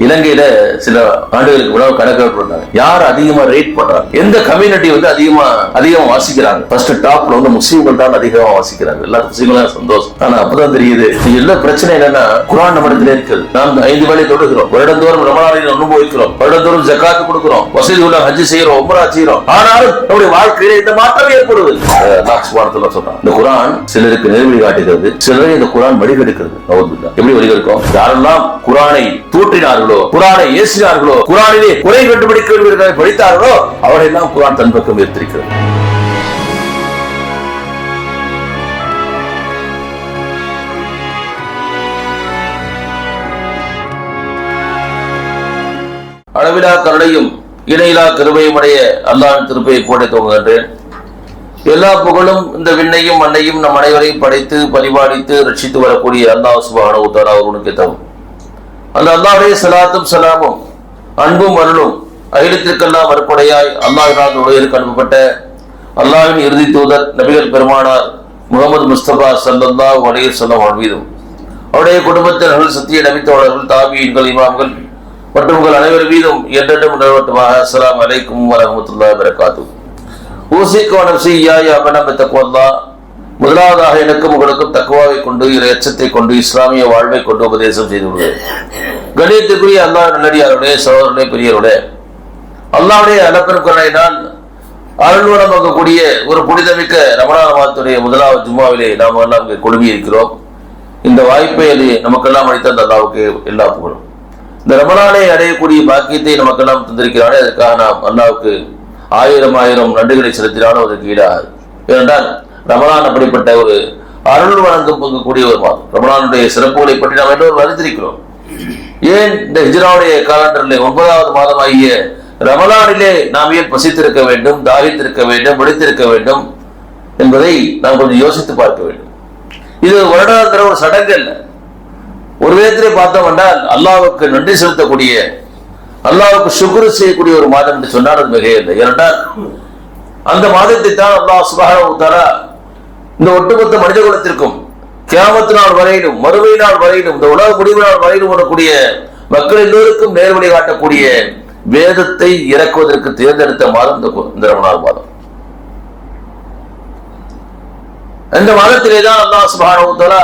இலங்கையில சில ஆண்டுகளுக்கு கூட கணக்கெடுப்பு பண்ணாங்க. யார் அதிகமா ரேட் பண்றாங்க, எந்த கம்யூனிட்டி வந்து அதிகமா வாசிக்கிறாங்க. ஃபர்ஸ்ட் டாப்ல வந்து முஸ்லீம்கள் தான் அதிகமா வாசிக்கிறாங்க. எல்லா முஸ்லீம்களும் சந்தோஷம். ஆனா அப்பதான் தெரியுது எல்லா பிரச்சனை என்னன்னா குர்ஆன் நம்மிடத்துல இருக்குது. நாம் 5 வேளை தொழுகிறோம், வருடந்தோறும் ரமலானை அனுபவிக்கிறோம், வருடந்தோறும் ஜகாத் கொடுக்கிறோம், வசதி உள்ள ஹஜ் செய்யறோம், உம்ரா செய்யறோம். ஆனாலும் நம்முடைய வாழ்க்கையில இந்த மாற்றம் ஏற்படுவது அல்லாஹ் சுப்ஹானஹு வ தஆலா சொல்றான். இந்த குர்ஆன் சிலருக்கு நேர்வழி காட்டுகிறது, சிலரை இந்த குர்ஆன் வழிகெடுக்கிறது. நவுதுபில்லாஹ். எப்படி வழிகெடுக்கும்? யாரெல்லாம் குர்ஆனை தூற்றினார்களோ, குர்ஆனை ஏசினார்களோ, குர்ஆனிலே குறை கண்டுபிடிக்க படித்தார்களோ அவரையெல்லாம் குர்ஆன் தன் பக்கம் ஈர்த்திருக்கிறது. அளவிலா கருணையும் இணையிலா கிருபையும் உடைய அல்லாஹ்வின் திருப்பையை போட துவங்குகின்றேன். எல்லா புகழும் இந்த விண்ணையும் மண்ணையும் நம் அனைவரையும் படைத்து பரிபாலித்து ரட்சித்து வரக்கூடிய அல்லாஹ் சுப்ஹானஹு வ தஆலா அவர்களுக்கு தரும். அந்த அல்லாஹ்வுடைய ஸலாத்தும் ஸலாமும் அன்பும் அருளும் அகிலத்திற்கெல்லாம் மறுப்படையாய் அல்லாஹ்வினால் உலகிற்கு அனுப்பப்பட்ட அல்லாஹ்வின் இறுதி தூதர் நபிகள் பெருமானார் முஹம்மது முஸ்தபா ஸல்லல்லாஹு அலைஹி வஸல்லம் அவர்கள் மீதும் அவருடைய குடும்பத்தினர்கள், சத்திய நபித்தோழர்கள், தாபீன்கள், இமாம்கள் மற்றும் உங்கள் அனைவர் மீதும் என்றென்றும் நிலவட்டுமாக. அஸ்ஸலாமு அலைக்கும் வரஹ்மத்துல்லாஹி வபரகாத்துஹு. ஊசிக்கு நஃப்ஸி யா பனப தக்வல்லாஹ். முதலாவதாக எனக்கும் உங்களுக்கும் தக்வாவை கொண்டு இறை அச்சத்தை கொண்டு இஸ்லாமிய வாழ்வை கொண்டு உபதேசம் செய்துள்ளது. கணியத்திற்குரிய அல்லாஹ் நல்லடியாருடைய சகோதரர்களே, பெரியவர்களே, அல்லாஹ்வுடைய அளப்பெரும் கருணையினால் அருள்வளமாக்கக்கூடிய ஒரு புனிதமிக்க ரமலான் மாதத்துடைய முதலாவது ஜும்மாவிலே நாம் எல்லாம் இங்கே குழுமி இருக்கிறோம். இந்த வாய்ப்பை அது நமக்கெல்லாம் அளித்த அந்த அல்லாஹ்வுக்கு எல்லா புகழும். இந்த ரமலானை அடையக்கூடிய பாக்கியத்தை நமக்கெல்லாம் தந்திருக்கிறானே, அதற்காக நாம் அல்லாஹ்வுக்கு ஆயிரம் நன்றிகளை செலுத்தினாலும் அதற்கு ஈடாகாது. ஏனென்றால் ரமலான் அப்படிப்பட்ட ஒரு அருள் வழங்கக்கூடிய ஒரு மாதம். ரமலானுடைய சிறப்புகளை பற்றி நாம் எல்லோரும் அறிந்திருக்கிறோம். ஏன் இந்த ஹிஜ்ராவுடைய காலண்டரிலே 9வது மாதமாகிய ரமலானிலே நாம் ஏன் பசித்திருக்க வேண்டும், தாகித்திருக்க வேண்டும், விழித்திருக்க வேண்டும் என்பதை நாம் கொஞ்சம் யோசித்து பார்க்க வேண்டும். இது வருடாந்திர ஒரு சடங்கு அல்ல. ஒரு விதத்திலே பார்த்தோம் என்றால் அல்லாஹ்வுக்கு நன்றி செலுத்தக்கூடிய, அல்லாஹ்வுக்கு சுக்ரு செய்யக்கூடிய ஒரு மாதம் என்று சொன்னால் அது மிகையில்லை. ஏனென்றால் அந்த மாதத்தை தான் அல்லாஹ் சுப்ஹானஹு வ தஆலா இந்த ஒட்டுமொத்த மனித குலத்திற்கும் கியாமத் நாள் வரையிலும், மறுமை நாள் வரையிலும், இந்த உலக முடிவு நாள் வரையிலும் வரக்கூடிய மக்கள் எல்லோருக்கும் நேர்வழி காட்டக்கூடிய வேதத்தை இறக்குவதற்கு தேர்ந்தெடுத்த மாதம் இந்த ரமலான் மாதம். இந்த மாதத்திலே தான் அல்லாஹ் சுப்ஹானஹு வ தஆலா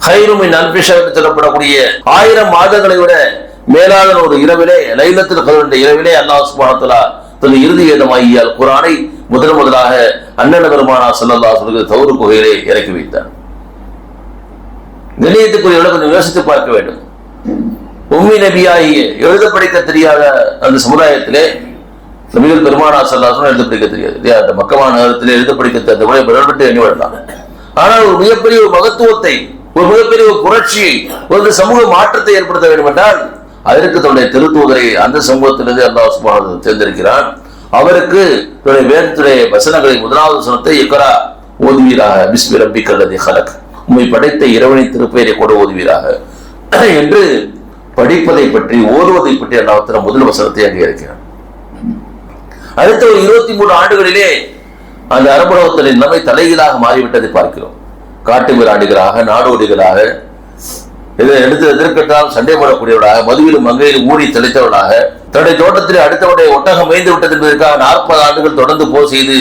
கைரு மின் அல்ஃபி ஷஹர் என்று சொல்லப்படக்கூடிய 1000 மாதங்களை விட மேலான ஒரு இரவிலே, லைலத்துல் கத்ர் இரவிலே அல்லாஹ் சுப்ஹானஹு வ தஆலா தன் இறுதி வேதமாகிய அல் குர்ஆனை முதலாக அண்ணன் பெருமானார் ஸல்லல்லாஹு அலைஹி வஸல்லம் தௌர் குகையிலே இறக்கி வைத்தார். கணியத்துக்குரியவர்களை கொஞ்சம் யோசித்து பார்க்க வேண்டும். உம்மி நபியாகிய எழுத படிக்க தெரியாத அந்த சமுதாயத்திலே நபிகள் பெருமானார் ஸல்லல்லாஹு அலைஹி வஸல்லம் எழுத படிக்க தெரியாது இல்லையா? அந்த மக்கா நகரத்திலே எழுத படிக்க தெரிந்த முறை பிறர்பட்டு எண்ணி வரலாம். ஆனால் ஒரு மிகப்பெரிய ஒரு மகத்துவத்தை, ஒரு மிகப்பெரிய ஒரு புரட்சியை, ஒரு சமூக மாற்றத்தை ஏற்படுத்த வேண்டும் என்றால் அதற்கு தன்னுடைய திருத்தூதரை அந்த சமூகத்திலிருந்து அல்லாஹ் சுப்ஹானஹு வ தஆலா தேர்ந்தெடுக்கிறான். அவருக்கு தன்னுடைய வேதத்துடைய வசனங்களை முதலாவது வசனத்தை இக்ரா ஓதுவீராக, பிஸ்மி ரப்பிக்கல் லதீ ஹலக், உம்மை படைத்த இறைவனை திருப்பெயரை கொண்டு ஓதுவீராக என்று படிப்பதை பற்றி, ஓதுவதை பற்றி அல்லாஹ் தஆலா முதல் வசனத்தை அங்கே இருக்கிறார். அடுத்த ஒரு 23 ஆண்டுகளிலே அந்த அரபுலகத்தின் நிலைமை தலைகீழாக மாறிவிட்டதை பார்க்கிறோம். காட்டு மிராண்டிகளாக, நாடோடிகளாக, இதை எடுத்து எதிர்கட்டால் சண்டை போடக்கூடியவர்களாக, மதுவிலும் மங்கையிலும் ஊடி தெளித்தவர்களாக, தன்னுடைய தோட்டத்திலே அடுத்தவருடைய ஒட்டகம் மேய்ந்து விட்டது என்பதற்காக 40 ஆண்டுகள் தொடர்ந்து போர் செய்து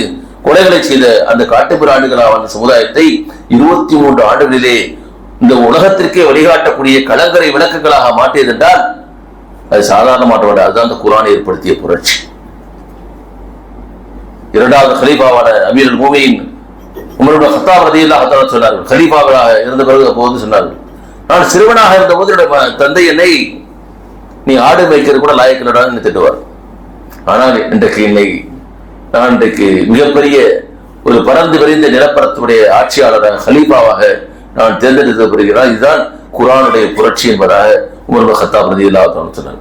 கொலைகளை செய்த அந்த காட்டு மிராண்டிகளாக அந்த சமுதாயத்தை 23 ஆண்டுகளிலே இந்த உலகத்திற்கே வழிகாட்டக்கூடிய கலங்கரை விளக்குகளாக மாற்றியது என்றால் அது சாதாரண மாற்றம். அதுதான் அந்த குர்ஆனை ஏற்படுத்திய புரட்சி. 2வது கலீஃபாவான அமீருல் முஃமினீன் உமர் இப்னு கத்தாப் ரலியல்லாஹு தஆலா சொன்னார்கள், கலீஃபாவாக இருந்த பிறகு போது சொன்னார்கள், நான் சிறுவனாக இருந்த போது என்னுடைய தந்தை என்னை நீ ஆடு மேய்க்கிறது கூட லாயக்கில்லடான்னு திட்டுவார். ஆனால் நான் இன்றைக்கு மிகப்பெரிய ஒரு பறந்து விரிந்த நிலப்பரத்துடைய ஆட்சியாளராக கலீஃபாவாக நான் தேர்ந்தெடுக்கப்படுகிறான். இதுதான் குர்ஆனுடைய புரட்சி என்பதாக உமர் இப்னு கத்தாப் ரலியல்லாஹு தஆலா சொன்னார்.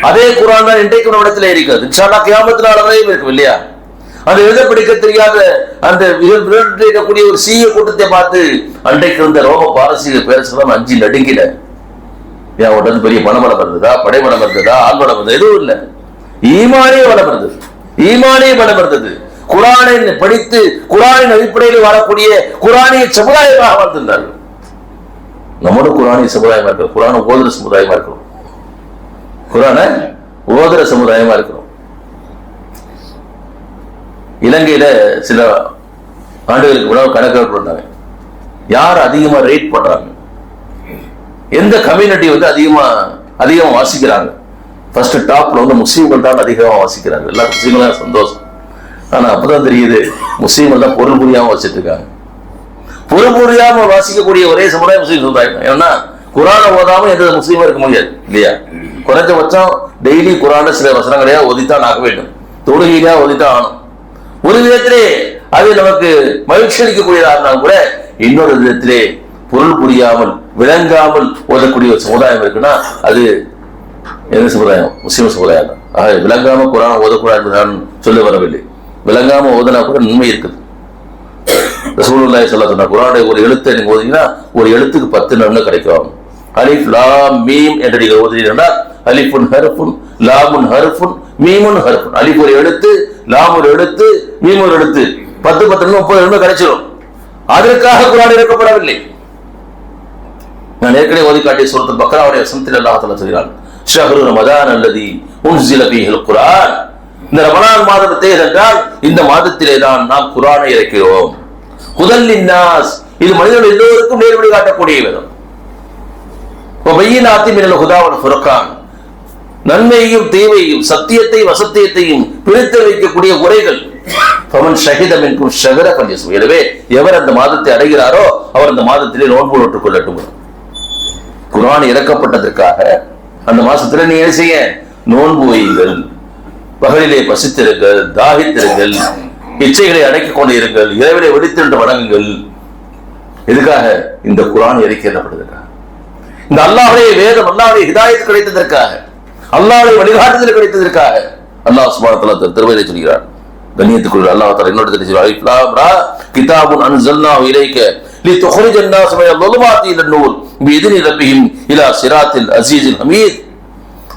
அதே குர்ஆன் தான் இன்றைக்கு நம்ம இடத்துல இருக்கிறது. இன்ஷா அல்லாஹ் கியாமத் நாள் வரையும் இருக்கும் இல்லையா? அந்த எழுத படிக்க தெரியாத அந்த இருக்கக்கூடிய ஒரு சீய கூட்டத்தை பார்த்து அன்றைக்கு இருந்த ரோம பாரசீக பேரரசெல்லாம் அஞ்சி நடுங்கின. ஏன் உடனே பெரிய பணபலம் இருந்ததா, படைபலம் இருந்ததா, ஆள்பலம் இருந்தது? எதுவும் இல்லை. ஈமானே பலம் இருந்தது, ஈமானே பலம் இருந்தது. குர்ஆனை படித்து குர்ஆனின் அடிப்படையில் வாழக்கூடிய குர்ஆனிய சமுதாயமாக வாழ்ந்திருந்தார்கள். நம்மளும் குர்ஆனிய சமுதாயமா இருக்கிறோம், குர்ஆனை ஓதுற சமுதாயமா இருக்கிறோம். குர்ஆனை ஓதுற சமுதாயமா இருக்கிறோம். இலங்கையில சில ஆண்டுகளுக்கு கூட கணக்கெடுப்பு பண்ணாங்க, யார் அதிகமா ரேட் பண்றாங்க, எந்த கம்யூனிட்டி வந்து அதிகமா வாசிக்கிறாங்க. ஃபர்ஸ்ட் டாப்ல வந்து முஸ்லீம்கள் தான் அதிகமா வாசிக்கிறாங்க. எல்லா முஸ்லீம்களும் சந்தோஷம். ஆனா அப்பதான் தெரியுது முஸ்லீம்கள் தான் பொருள் புரியாம வச்சிட்டு இருக்காங்க. பொருள் புரியாம வாசிக்கக்கூடிய ஒரே சமுதாயம் முஸ்லீம் சமுதாயம். ஏன்னா குர்ஆனை ஓதாம எந்த முஸ்லீமும் இருக்க முடியாது இல்லையா? குறைஞ்சபட்சம் டெய்லி குர்ஆன்ல சில வசனங்களையா ஓதித்தான் ஆக வேண்டும், தொழுகையிலேயே ஓதித்தான் ஆகணும். ஒரு விதத்திலே அது நமக்கு மகிழ்ச்சி அளிக்கக்கூடியதாக இருந்தாலும் கூட இன்னொரு விதத்திலே பொருள் புரியாமல் விளங்காமல் ஓதக்கூடிய ஒரு சமுதாயம் இருக்குன்னா அது எந்த சமுதாயம்? முஸ்லீம் சமுதாயம் தான். ஆக விளங்காம குர்ஆனை ஓதக்கூடாது நான் சொல்ல வரவில்லை. விளங்காம ஓதனா கூட நன்மை இருக்குது. ரசூலுல்லாஹி ஸல்லல்லாஹு அலைஹி வஸல்லம் குர்ஆனுடைய ஒரு எழுத்தை நீங்க ஓதினா ஒரு எழுத்துக்கு 10 நன்மை கிடைக்கும். அலிஃப் லாம் மீம் என்று நீங்க ஓதினீங்கன்னா அலிஃபுன் ஹர்ஃபுன் லாமுன் ஹர்ஃபுன் மீமுன் ஹர்ஃபுன். அலிஃப் ஒரு எழுத்து, லாம் ஒரு எழுத்து, மீம் ஒரு எழுத்து, 10 30 நன்மை கிடைச்சிடும். அதற்காக குர்ஆன் இறக்கப்படவில்லை. நான் ஏற்கனவே ஓதி காட்டிய சூரத்துல் பக்ராவுடைய வசனத்தில் அல்லாஹ் தஆலா சொல்கிறான், ஷஹ்ரு ரமதான் அல்லதி உன்ஸில ஃபீஹில் குர்ஆன். இந்த ரமலான் மாதத்தை என்றால் இந்த மாதத்திலே தான் நாம் குர்ஆனை இறக்கிறோம். ஹுதல் லின்னாஸ், இது மனிதர்கள் எல்லோருக்கும் நேர்வழி காட்டக்கூடிய வேதம். வபையினாத்தி மினல் ஹுதா வல் ஃபுர்கான், நன்மையையும் தீமையையும் சத்தியத்தையும் அசத்தியத்தையும் பிரித்து வைக்கக்கூடிய உரைகள். ஃபமன் ஷஹித மின்கும் ஷஹர ஃபல்யஸ்ம், எனவே எவர் அந்த மாதத்தை அடைகிறாரோ அவர் அந்த மாதத்திலே நோன்பு நோட்டுக் கொள்ளட்டும். குர்ஆன் இறக்கப்பட்டதற்காக அந்த மாசத்துல நீ என்ன செய்ய? நோன்பு வையுங்கள், பகலிலே பசித்திருங்கள், தாகித்திருங்கள், இச்சைகளை அடக்கிக் கொண்டு இருங்கள், இறைவனை வெடித்திருந்து வணங்குங்கள். எதுக்காக? இந்த குர்ஆன் இறக்கப்பட்டதற்காக, இந்த அல்லாஹ்வுடைய வேதம், அல்லாஹ்வுடைய ஹிதாயத் கிடைத்ததற்காக, அல்லாஹ்வுடைய வழிகாட்டுதல் கிடைத்ததற்காக அல்லாஹ் சுப்ஹானஹு வ தஆலா திருமறையிலே சொல்கிறார். கண்ணியத்துக்குரிய அல்லாஹ் தஆலா இன்னொரு தெரிஞ்சு அலிஃப் லாம் ரா கிதாபுன் அன்ஸல்னாஹு இலைக லிதுக்ரிஜன் நாஸ் மினல் ظுலுமாத்தி இலன் நூர் பிஇذن ரப்பிஹிம் இலா சிராத்தில் அஸீஸில் ஹமீத்.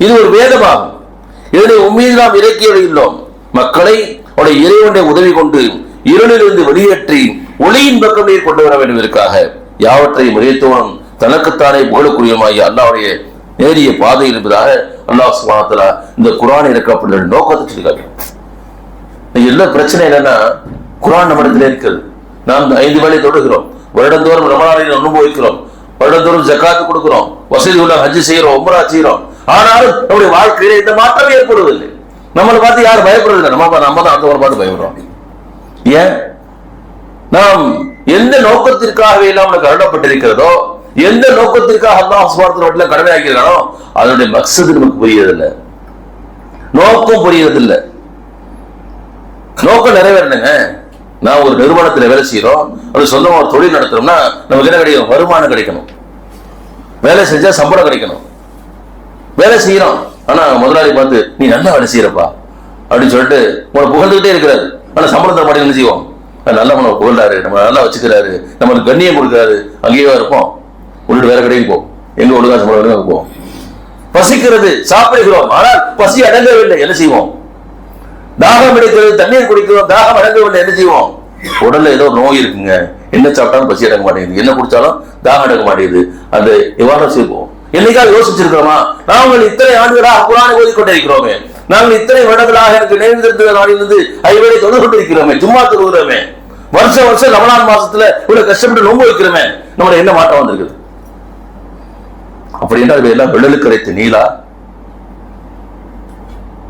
இது ஒரு வேதமாகும். இதனை உம்மீது நாம் இறக்கியுள்ளோம், மக்களை அவருடைய இறைவனுடைய உதவி கொண்டு இருளிலிருந்து வெளியேற்றி ஒளியின் பக்கம் நீர் கொண்டு வர வேண்டும். இதற்காக யாவற்றையும் முறையத்தோனும் தனக்குத்தானே புகழக்கூடியமாகிய அல்லாஹ்வுடைய நேரிய பாதை இருப்பதாக அல்லாஹ் சுப்ஹானஹு வ தஆலா இந்த குர்ஆன் இறக்கப்பட்ட நோக்கத்தை சொல்லியிருக்காங்க. எல்லா பிரச்சனை என்னன்னா குர்ஆன் நம்மிடத்தில் இருக்கிறது. நாம் 5 வேளை தொழுகிறோம், வருடந்தோறும் ரமலானை அனுபவிக்கிறோம், வருடந்தோறும் ஜகாத்து கொடுக்கிறோம், வசதி உள்ள ஹஜ் செய்யறோம், உம்ரா செய்யறோம். ஆனாலும் நம்முடைய வாழ்க்கையில இந்த மாற்றம் ஏற்படுவதில்லை. நம்மளை பார்த்து யாரும் பயப்படுறதில்லை, நம்ம தான் அடுத்தவரை பார்த்து பயப்படுறோம். ஏன்? நாம் எந்த நோக்கத்திற்காகவே எல்லாம் நமக்கு அருளப்பட்டிருக்கிறதோ, எந்த நோக்கத்திற்காக அல்லாஹ் சுப்ஹானஹு வ தஆலா கடமையாக்கிறானோ அதனுடைய மக்சது நமக்கு புரியறதில்லை, நோக்கம் புரியறதில்லை. நோக்கம் நிறைவேறணுங்க. நான் ஒரு நிறுவனத்தில் வேலை செய்யறோம், அது சொந்தமா ஒரு தொழில் நடத்துறோம்னா நமக்கு என்ன கிடைக்கும்? வருமானம் கிடைக்கணும். வேலை செஞ்சா சம்பளம் கிடைக்கணும். வேலை செய்யறோம், ஆனா முதலாளி பார்த்து நீ நல்லா வேலை செய்யறப்பா அப்படின்னு சொல்லிட்டு உங்களை புகழ்ந்துகிட்டே இருக்கிறாரு. ஆனா சம்பளம் தர மாட்டேங்க. என்ன செய்வோம்? நல்லா நம்ம புகழ்றாரு, நம்ம நல்லா வச்சுக்கிறாரு, நம்மளுக்கு கண்ணியம் கொடுக்குறாரு, அங்கேயே இருப்போம். உள்ளிட்டு வேற கடைக்கு போ, எங்க ஒழுங்கா சம்பளம் போவோம். பசிக்கிறது, சாப்பிடுகிறோம், ஆனால் பசி அடங்கவில்லை. என்ன செய்வோம்? தாகம் எடுக்கிறது, தண்ணீர் குடிக்கிறோம், தாகம் அடங்கவில்லை. என்ன செய்வோம்? உடல்ல ஏதோ நோய் இருக்குங்க, என்ன சாப்பிட்டாலும் பசி அடங்க மாட்டேங்குது, என்ன குடிச்சாலும் தாகம் அடங்க மாட்டேங்குது. அது எவ்வாறு செய்வோம்? என்னைக்காவது யோசிச்சிருக்கிறோமா? நாங்கள் இத்தனை ஆண்டுகளாக குர்ஆனை ஓதிக்கொண்டிருக்கிறோமே, நாங்கள் இத்தனை வருடங்களாக எனக்கு நினைந்திருந்த நாளிலிருந்து 5 வேளை தொழுது கொண்டிருக்கிறோமே, ஜும்மா தொழுகிறோமே, வருஷம் ரமலான் மாசத்துல இவ்வளவு கஷ்டப்பட்டு நோன்பு வைக்கிறோமே, நம்மள என்ன மாற்றம் வந்திருக்குது? அப்படி என்றால் எல்லாம் வெள்ளலுக்கு அரைத்த நீலா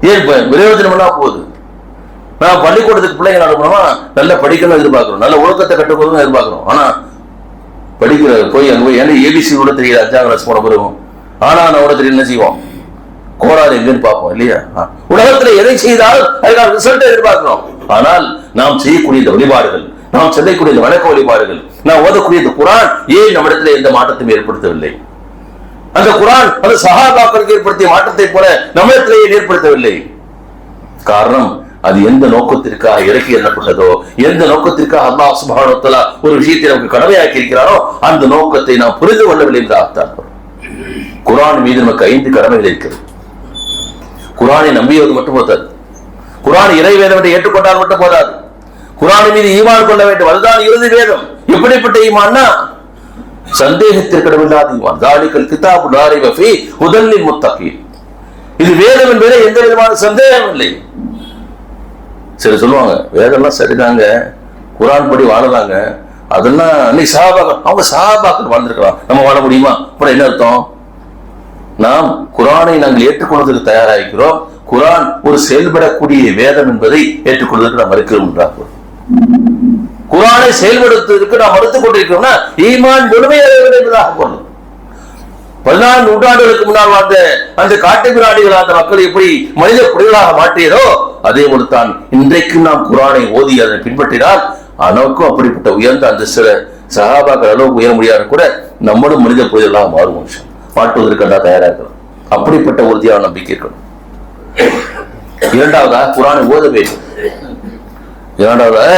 ஏன் பிரயோஜனம் எல்லாம் போகுது? நான் பள்ளிக்கூடத்துக்கு பிள்ளைங்க அனுப்பணுமா, நல்லா படிக்கணும் எதிர்பார்க்கிறோம், நல்ல ஒழுக்கத்தை கற்றுக்கொள்ளணும் எதிர்பார்க்கிறோம். ஆனா படிக்கிற போய் அங்க போய் ஏன்னா ஏபிசி கூட தெரியல, 5ஆம் கிளாஸ் போன பிறகும் ஆனா கூட தெரியல. என்ன செய்வோம்? கோளாறு எங்கன்னு பார்ப்போம் இல்லையா? உலகத்துல எதை செய்தாலும் அதுக்கான ரிசல்ட் எதிர்பார்க்கிறோம். ஆனால் நாம் செய்யக்கூடிய இந்த வழிபாடுகள், நாம் செல்லக்கூடிய இந்த வணக்க வழிபாடுகள், நாம் ஓதக்கூடிய இந்த குர்ஆன் ஏன் நம்மிடத்துல எந்த மாற்றத்தையும் ஏற்படுத்தவில்லை? அந்த குர்ஆன் அந்த சஹாபாக்களுக்கு ஏற்படுத்திய மாற்றத்தை போல நம்மிடத்திலேயே ஏற்படுத்தவில்லை. காரணம், அது எந்த நோக்கத்திற்காக இறக்கி எண்ணப்பட்டதோ, எந்த நோக்கத்திற்காக அல்லாஹ் சுப்ஹானஹு வ தஆலா ஒரு விஷயத்தை நமக்கு கடமையாக்கி இருக்கிறாரோ அந்த நோக்கத்தை நாம் புரிந்து கொள்ளவில்லை என்றால் குர்ஆன் மீது நமக்கு 5 கடமைகள் இருக்கிறது. குர்ஆனை நம்பியது மட்டும் போதாது, குர்ஆன் இறை வேதம் என்று ஏற்றுக்கொண்டால் மட்டும் போதாது, குர்ஆன் மீது ஈமான் கொள்ள வேண்டும். அதுதான் இறுதி வேதம். எப்படிப்பட்ட ஈமான்னா சந்தேகத்திற்கிடமில்லாத ஈமான். ذَلِكَ الْكِتَابُ لَا رَيْبَ فِيهِ هُدًى لِلْمُتَّقِينَ. இது வேதம் என்பதில் எந்த விதமான சந்தேகம் இல்லை. சரி சொல்லுவாங்க, வேதம்லாம் சரிதாங்க, குரான் படி வாழலாங்க, அதெல்லாம் அன்னைக்கு சஹாபாக்கள், அவங்க சஹாபாக்கள் வாழ்ந்திருக்கலாம், நம்ம வாழ முடியுமா? அப்புறம் என்ன அர்த்தம்? நாம் குரானை நாங்கள் ஏற்றுக்கொள்வதற்கு தயாராகிறோம், குரான் ஒரு செயல்படக்கூடிய வேதம் என்பதை ஏற்றுக்கொள்வதற்கு நாம் மறுக்கிறோம் என்றார். குரானை செயல்படுத்துவதற்கு நாம் மறுத்துக் கொண்டிருக்கிறோம்னா ஈமான் முழுமையாக என்பதாக பொருள். 14 நூற்றாண்டுகளுக்கு முன்னால் வாழ்ந்த அந்த காட்டு பிராணிகள் அந்த மக்களை எப்படி மனித குடிகளாக மாற்றியதோ அதே போலத்தான் இன்றைக்கும் நாம் குரானை ஓதி அதனை பின்பற்றினால் நமக்கும் அப்படிப்பட்ட உயர்ந்த அந்த சில சஹாபாக்கள் அளவுக்கு உயர முடியாது கூட நம்மளும் மனித புயலாக மாறுவோம், மாற்றுவதற்கு தயாராக இருக்கிறோம். அப்படிப்பட்ட உறுதியான நம்பிக்கை இருக்கணும். இரண்டாவதாக குரானை ஓத வேண்டும். இரண்டாவதாக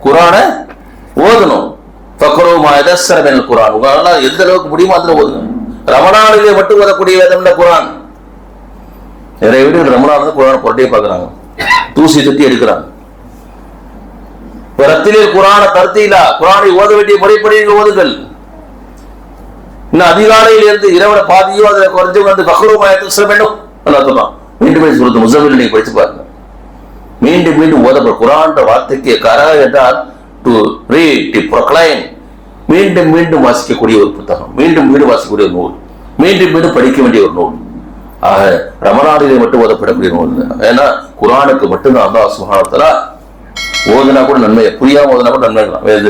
குரானை ஓதணும். குரான் உங்களால எந்த அளவுக்கு முடியுமோ அதுல ஓதுங்க. ரமணானிலே மட்டும் ஓதக்கூடிய வேதம் குரான். நிறைய வீடுகள் ரமணான குரான் புரட்டியே பார்க்கிறாங்க, தூசி தட்டி எடுக்கிறாங்க. ரத்திலே குரான தர்த்தீலா, குரானை ஓத வேண்டிய முறைப்படி ஓதுங்கள். இன்னும் அதிகாலையில் இருந்து இரவுல பாதியோ அதுல குறைஞ்சு வந்து பக்ரூமாயத்து வேண்டும் நல்லா சொல்றான். மீண்டும் சொல்றது முசமில் நீங்க படிச்சு பாருங்க. மீண்டும் மீண்டும் ஓதப்பட குரான் வார்த்தைக்கு கரா என்றால் டு ரீட், டு ப்ரொக்ளைம், மீண்டும் மீண்டும் வாசிக்கக்கூடிய ஒரு புத்தகம், மீண்டும் மீண்டும் வாசிக்கக்கூடிய ஒரு நூல், மீண்டும் மீண்டும் படிக்க வேண்டிய ஒரு நூல். ஆக ரமணானிலே மட்டும் ஓதப்படக்கூடிய நூல். ஏன்னா குரானுக்கு மட்டும்தான் அல்லாஹ் சுப்ஹானஹு வ தஆலா ஓதுனா கூட நன்மை, புரியாம ஓதுனா கூட நன்மை,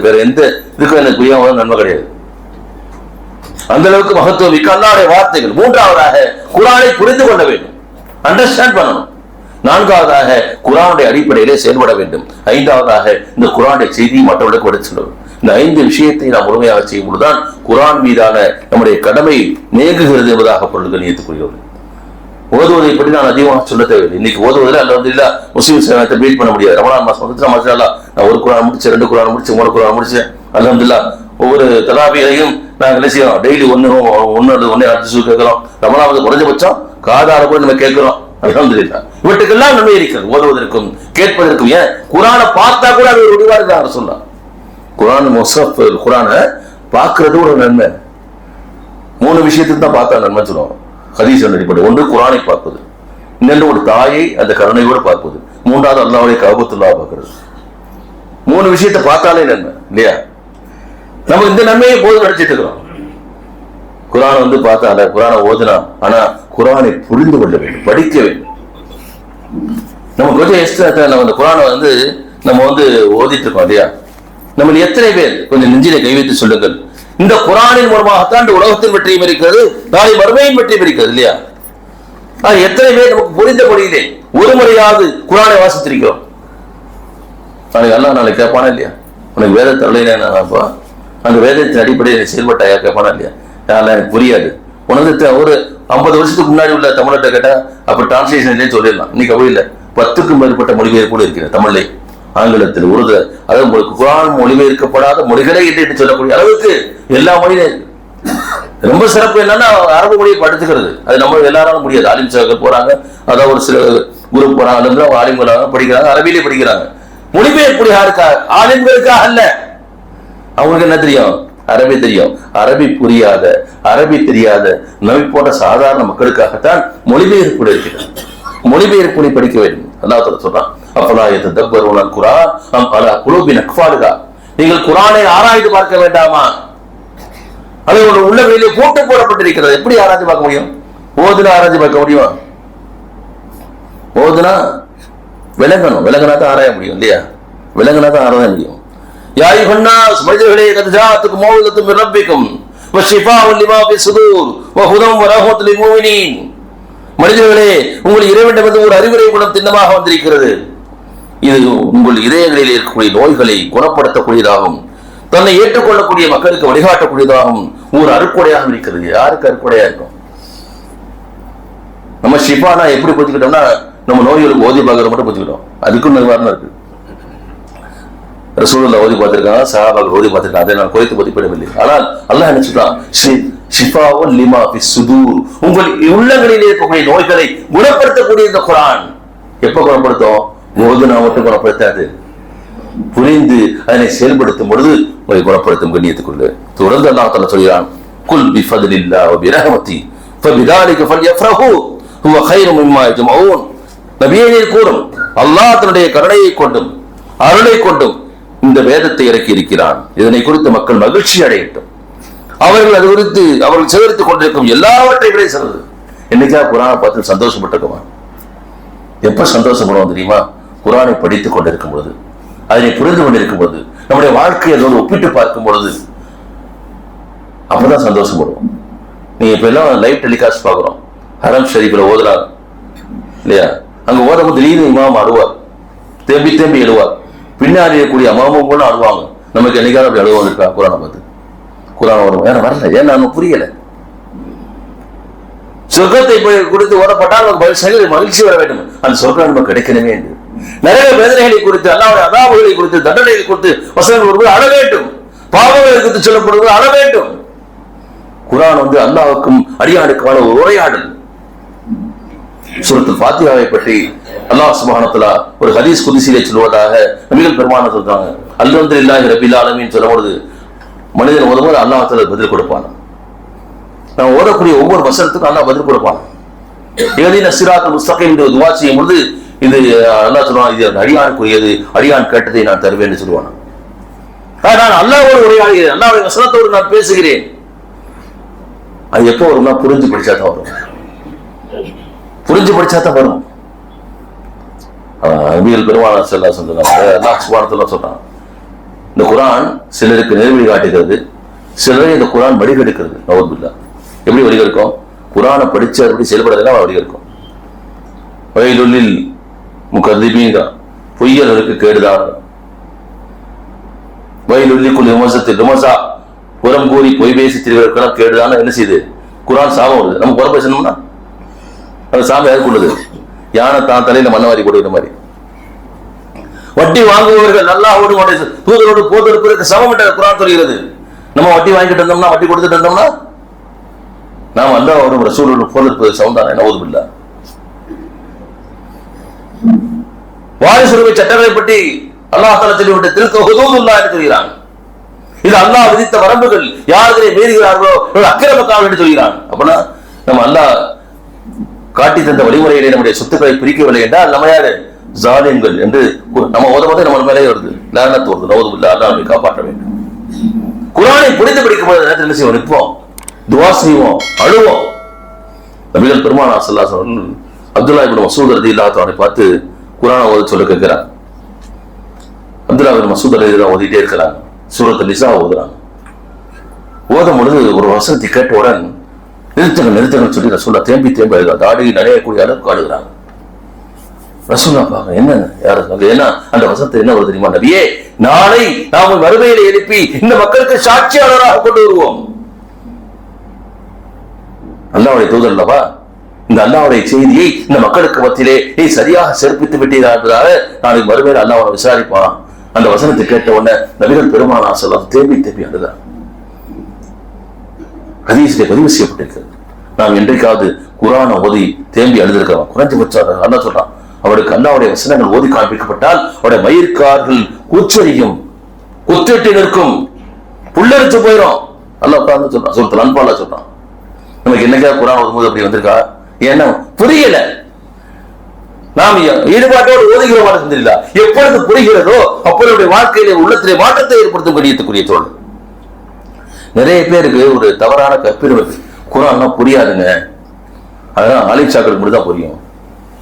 வேற எந்த இதுக்கும் எனக்கு புரியாம ஓதுனா நன்மை கிடையாது. அந்த அளவுக்கு மகத்துவம் மிக்க அல்லாஹ்வுடைய வார்த்தைகள். மூன்றாவதாக குரானை புரிந்து கொள்ள வேண்டும், அண்டர்ஸ்டாண்ட் பண்ணணும். நான்காவதாக குரானுடைய அடிப்படையிலே செயல்பட வேண்டும். ஐந்தாவதாக இந்த குரானுடைய செய்தியை மற்றவர்களுக்கு எடுத்து சொல்ல வேண்டும். இந்த 5 விஷயத்தை நாம் முழுமையாக செய்யும் பொழுதுதான் குரான் மீதான நம்முடைய கடமை நீங்குகிறது என்பதாக பொருள்கள் ஏற்றுக்கொள்கிறது. ஓதுவதை பற்றி நான் அதிகமாக சொல்ல தேவையில்லை. இன்னைக்கு ஓதுவதில் அல்ல வந்து இல்ல முஸ்லீம் சேனத்தை பீட் பண்ண முடியாது. ரமலான் மாசம் வந்துட்டு மசாலா நான் ஒரு குரான் முடிச்சேன், 2 குரான் முடிச்சேன், 3 குரான் முடிச்சேன், அல்ஹம்துலில்லாஹ். ஒவ்வொரு தராபியையும் நாங்கள் என்ன செய்யறோம், டெய்லி ஒன்னு அடுத்து கேட்கிறோம். ரமலான் குறைஞ்சபட்சம் காதார கூட நம்ம கேட்கிறோம், அல்ஹம்துலில்லாஹ். இவற்றுக்கெல்லாம் நன்மை இருக்கிறது, ஓதுவதற்கும் கேட்பதற்கும். ஏன் குரானை பார்த்தா கூட அது ஒரு முடிவாக சொல்லலாம். குரான் முஸ்ஹப் குரானை பார்க்கறது ஒரு நன்மை. 3 விஷயத்துக்கு தான் பார்த்தா நன்மை சொல்லுவோம் ஹதீஸ் அடிப்படை. ஒன்று குரானை பார்ப்பது, இன்னொன்று ஒரு தாயை அந்த கருணையோடு பார்ப்பது, மூன்றாவது அல்லாஹ்வுடைய கஅபத்துல்லாஹ் பார்க்கிறது. 3 விஷயத்தை பார்த்தாலே நன்மை இல்லையா? நம்ம இந்த நன்மையை போது நடிச்சிட்டு இருக்கிறோம். குரான் வந்து பார்த்தா குரானை ஓதுனா, ஆனா குரானை புரிந்து கொள்ள வேண்டும், படிக்க வேண்டும். நம்ம கொஞ்சம் எக்ஸ்ட்ரா நம்ம இந்த குரானை வந்து நம்ம வந்து ஓதிட்டு இருக்கோம் இல்லையா? நம்ம எத்தனை பேர் கொஞ்சம் நெஞ்சிலே கை வைத்து சொல்லுங்கள், இந்த குரானின் மூலமாகத்தான் இந்த உலகத்தின் வெற்றியும் இருக்கிறது, நாளை மறுமையின் வெற்றியும் இருக்கிறது இல்லையா? எத்தனை பேர் நமக்கு புரிந்த மொழியிலே ஒரு முறையாவது குரானை வாசித்திருக்கிறோம்? நாளைக்கு அல்லாஹ் நாளைக்கு கேட்பானா இல்லையா? உனக்கு வேதத்தை அருளினப்பா, அந்த வேதத்தின் அடிப்படையில் செயல்பட்டாயா கேட்பானா இல்லையா? யாரெல்லாம் எனக்கு புரியாது. உனக்கு ஒரு 50 வருஷத்துக்கு முன்னாடி உள்ள தமிழ்கிட்ட கேட்டா அப்ப டிரான்ஸ்லேஷன் சொல்லிடலாம். இன்னைக்கு அப்படி இல்லை. 10க்கும் மேற்பட்ட மொழிபெயர்ப்பு கூட இருக்கிற தமிழ்ல, ஆங்கிலத்தில், உருது, அதாவது உங்களுக்கு குரான் மொழிபெயர்க்கப்படாத மொழிகளே என்று சொல்லக்கூடிய அளவுக்கு எல்லா மொழியும். ரொம்ப சிறப்பு என்னன்னா அரபு மொழியை படித்துக்கிறது. அது நம்ம எல்லாராலும் முடியாது. ஆலிம் சாக்கள் போறாங்க, அதாவது ஒரு சில குரூப் போறாங்க, ஆலிம்களாக படிக்கிறாங்க, அரபியிலே படிக்கிறாங்க. மொழிபெயர்ப்பு யாருக்காக? ஆலிம்களுக்காக அல்ல. அவங்களுக்கு என்ன தெரியும்? அரபி தெரியும். அரபி புரியாத, அரபி தெரியாத நபி போன்ற சாதாரண மக்களுக்காகத்தான் மொழிபெயர்ப்பு இருக்கிறது. மொழிபெயர்ப்பு படிக்க வேண்டும். அல்லாஹ் தஆலா சொல்றான், அஃபலா யததப்பருனல் குர்ஆன் அம் அலா குலூபின் அக்ஃபாலுஹா. நீங்கள் குர்ஆனை ஆராய்ந்து பார்க்க வேண்டாமா? அது ஒரு உள்ளங்களிலே போட்டு போடப்பட்டிருக்கிறது. எப்படி ஆராய்ச்சி பார்க்க முடியும்? ஓதுனா ஆராய்ச்சி பார்க்க முடியும்? ஓதுனா விளங்கணும், விளங்கினா தான் ஆராய முடியும் இல்லையா? விளங்கினா தான் ஆராய முடியும். யா அய்யுஹன்னாஸ், மனிதர்களே, கத் ஜாஅத்துக்கும் மௌஇதத்தும் மின் ரப்பிக்கும் வ ஷிஃபாஉன் லிமா ஃபி ஸுதூர் வ ஹுதம் வ ரஹ்மத்துல் லில் முஃமினீன். மனிதர்களே, உங்கள் இறைவனிடமிருந்து ஒரு அறிவுரை குணம் திண்ணமாக வந்திருக்கிறது. இது உங்கள் இதயங்களில் இருக்கக்கூடிய நோய்களை குணப்படுத்தக்கூடியதாகும், தன்னை ஏற்றுக்கொள்ளக்கூடிய மக்களுக்கு வழிகாட்டக்கூடியதாகும் ஒரு அருட்கொடையாக இருக்கிறது. யாருக்கு அருட்கொடையா இருக்கும்? நம்ம ஷிஃபானா எப்படி புரிஞ்சுக்கிட்டோம்னா, நம்ம நோய்களுக்கு ஓதி பார்க்கறது மட்டும் புரிஞ்சுக்கிட்டோம். அதுக்கும் நிவாரணம் இருக்கு. ரசூலுல்லாஹ் ஓதி பார்த்திருக்காங்க, சஹாபாக்கள் ஓதி பார்த்திருக்காங்க. அதை நான் குறைத்து மதிப்பிடவில்லை. ஆனால் அல்லாஹ் என்ன சொல்றான்? ஷிஃபாஉன் லிமா ஃபி ஸுதூர், உங்கள் உள்ளங்களில் இருக்கக்கூடிய நோய்களை குணப்படுத்தக்கூடிய இந்த குர்ஆன் எப்ப குணப்படுத்தும்? ஓதுனா மட்டும் குணப்படுத்தாது, புரிந்து அதனை செயல்படுத்தும் பொழுது உங்களை குணப்படுத்தும். கண்ணியத்துக்குள்ள தொடர்ந்து அல்லாஹ் தஆலா சொல்கிறான், குல் பிஃபத்லில்லாஹி வ பிரஹ்மதி ஃபபிதாலிக ஃபல்யஃப்ரஹு ஹுவ கைரும் மிம்மா யஜ்மஊன். நபியே நீர் கூறும், அல்லாஹ் தன்னுடைய கருணையை கொண்டும் அருளை கொண்டும் இந்த வேதத்தை இறக்கி இருக்கிறான். இதனை குறித்து மக்கள் மகிழ்ச்சி அடையட்டும். அவர்கள் அது குறித்து அவர்கள் சேகரித்துக் கொண்டிருக்கும் எல்லாவற்றை விட சிறந்தது. என்னைக்கா குரானை பார்த்து சந்தோஷப்பட்டிருக்குமா? எப்ப சந்தோஷப்படுவோம் தெரியுமா? குரானை படித்துக் கொண்டிருக்கும் பொழுது, அதனை புரிந்து கொண்டிருக்கும் பொழுது, நம்முடைய வாழ்க்கையை அதோடு ஒப்பிட்டு பார்க்கும் பொழுது அப்பதான் சந்தோஷப்படுவோம். நீங்க இப்ப எல்லாம் லைவ் டெலிகாஸ்ட் பாக்குறோம். ஹரம் ஷரீஃப்ல ஓதுறாங்க இல்லையா? அங்க ஓதும் திடீர்னு இமாம் அழுவார், தேம்பி தேம்பி எழுவார். பின்னாடி இருக்கக்கூடிய அம்மாவும் கூட அழுவாங்க. நமக்கு என்னைக்காவது அப்படி அழுவம் இருக்கா? குரானை பார்த்து குரான் வரும் ஏன்னா வரல, ஏன் நான் புரியல. சொர்க்கத்தை குறித்து ஓதப்பட்டால் மகிழ்ச்சி வர வேண்டும். அந்த சொர்க்கம் நமக்கு கிடைக்கணுமே என்று நிறைய வேதனைகளை குறித்து, அல்லாஹ்வுடைய அதாபுகளை குறித்து, தண்டனைகளை குறித்து வசனங்கள் வருவது அழ வேண்டும். பாவங்களை குறித்து சொல்லப்படுவது அழ வேண்டும். குரான் அல்லாஹ்வுக்கும் அடியானுக்கான ஒரு உரையாடல். சூரத்துல் ஃபாத்திஹாவை பற்றி அல்லாஹ் சுப்ஹானஹு வ தஆலா ஒரு ஹதீஸ் குத்ஸிலே சொல்வதாக நபிகள் பெருமானார் சொல்றாங்க. அல்ஹம்துலில்லாஹி ரப்பில் ஆலமீன் சொல்லும்போது மனிதன் ஓதும்போது அல்லாஹ் தஆலா பதில் கொடுப்பான். நாம் ஓதக்கூடிய ஒவ்வொரு வசனத்துக்கும் அல்லாஹ் பதில் கொடுப்பான். இஹ்தின ஸிராத்தல் முஸ்தகீம் என்று துஆ செய்யும் பொழுது இது அல்லாஹ் சொல்றான், இது அடியானுக்குரியது, அடியான் கேட்டதை நான் தருவேன் என்று சொல்லுவான். நான் அல்லாஹ்வோடு உரையாடுகிறேன், அல்லாஹ்வுடைய வசனத்தோடு நான் பேசுகிறேன். அது எப்போ வரும்னா புரிஞ்சு படிச்சா தான் வரும். புரிஞ்சு படிச்சா தான் வரும். நபிகள் பெருமானார் ஸல்லல்லாஹு அலைஹி வஸல்லம் அல்லாஹ் சுப்ஹானஹு வ தஆலா சொல்றான், இந்த குரான் சிலருக்கு நேர்வழி காட்டுகிறது, சிலரை இந்த குரான் வழிகெடுக்கிறது. நவுதுபில்லாஹ். எப்படி வழிகெடுக்கும்? குரானை படிச்சு அப்படி செயல்படுறதுலாம் வழிகெடுக்கும். வயலுள்ளில் முகர்திபீன், பொய்யர்களுக்கு கேடுதான். வயலுள்ளி குல் விமர்சத்தில் விமர்சா, புறம் கூறி பொய் பேசி திரிவர்களுக்கெல்லாம் கேடுதான என்ன செய்யுது? குரான் சாபம் வருது. நம்ம புறம் பேசணும்னா அந்த சாபம் யாருக்கு உள்ளது? யானை தான் தலையில மண்ணவாரி போடுகிற மாதிரி. வட்டி வாங்குபவர்கள் அல்லாஹ்வோடு தூதரோடு போதற்கு சமம் என்ற குரான் சொல்கிறது. நம்ம வட்டி வாங்கிட்டு இருந்தோம்னா, வட்டி கொடுத்துட்டு இருந்தோம்னா நாம் அல்லாஹ்வோடு ரசூலோடு போதற்கு சமம் தானே? நவுதுபில்லாஹ். வாரிசுரிமை சட்டங்களை பற்றி அல்லாஹ் தஆலா சொல்லிவிட்டு தில்க ஹுதூதுல்லாஹ் என்று சொல்கிறான். இது அல்லாஹ் விதித்த வரம்புகள், யாரை மீறுகிறார்களோ அக்கிரமக்காரர்கள் என்று சொல்கிறான். அப்படின்னா நம்ம அல்லாஹ் காட்டி தந்த வழிமுறைகளை நம்முடைய சொத்துக்களை பிரிக்கவில்லை என்றால் நம்ம யாரு? ஜாலிம்கள் என்று நம்ம ஓதும்போதே நம்ம மேலே வருது, லானத் வருது. நவுதுபில்லாஹ். அல்லாஹ் நம்மை காப்பாற்ற வேண்டும். குரானை புரிந்து படிக்கும் போது நேரத்தில் என்ன செய்வோம்? நிற்போம், துஆ செய்வோம், அழுவோம். நபிகள் பெருமானார் ஸல்லல்லாஹு அலைஹி வஸல்லம் அப்துல்லாஹ் இப்னு மஸ்ஊத் ரலியல்லாஹு தஆலா பார்த்து குரானை ஓத சொல்ல கேட்கிறாங்க. அப்துல்லாஹ் இப்னு மஸ்ஊத் ரலியல்லாஹு ஓதிட்டே இருக்கிறாங்க. சூரத்துல் நிஸா ஓதுறாங்க. ஓதும் பொழுது ஒரு வசனத்தை கேட்டவுடன் நிறுத்தங்கள் சொல்லி ரசூலுல்லாஹ் தேம்பி தேம்பி அழுகிறாங்க. தாடி நனையக்கூடிய அளவுக்கு அழுகிறாங்க. ரசூலுல்லாஹ் பாக்க என்ன யாரு ஏன்னா அந்த வசனத்தை என்ன வருது தெரியுமா? நபியே, நாளை நாம் மறுமையிலே எழுப்பி இந்த மக்களுக்கு சாட்சியாளராக கொண்டு வருவோம். அல்லாஹ்வுடைய தூதர் அல்லவா, இந்த அல்லாஹ்வுடைய செய்தியை இந்த மக்களுக்கு மத்தியிலே நீ சரியாக சேர்ப்பித்து விட்டீரா என்பதாக நாளைக்கு மறுமையில் அல்லாஹ் அவனை விசாரிப்பான். அந்த வசனத்தை கேட்ட உடனே நபிகள் பெருமானார் ஸல்லல்லாஹு அலைஹி வஸல்லம் தேம்பி அழுதார். ஹதீஸிலே பதிவு செய்யப்பட்டிருக்கிறது. நாம் என்றைக்காவது குரானை ஓதி தேம்பி அழுதிருக்கிறோம்? குறைஞ்சபட்சம் அல்லாஹ் சொல்றான், அவருக்கு அல்லாஹ்வுடைய வசனங்கள் ஓதி காண்பிக்கப்பட்டால் அவருடைய மயிர்கால்கள் கூச்சரிக்கும், குத்திட்டு நிற்கும், புல்லரிச்சு போயிடும். அல்லாஹ் சொல்றான், சூரத்துல் அன்ஃபால்ல சொல்றான். நமக்கு என்னைக்கா குரான் ஓதும்போது அப்படி வந்திருக்கா? ஏன்னா புரியல. நாம் ஈடுபாட்டோடு ஓதுகிற மாதிரி எப்பொழுது புரிகிறதோ அப்பொழுது வாழ்க்கையிலே உள்ளத்திலே மாற்றத்தை ஏற்படுத்தும் கடியத்துக்குரிய தோல். நிறைய பேருக்கு ஒரு தவறான கற்பிறு, குரான் புரியாதுங்க, அதெல்லாம் ஆலிம்சாக்களுக்கு மட்டும் தான் புரியும்.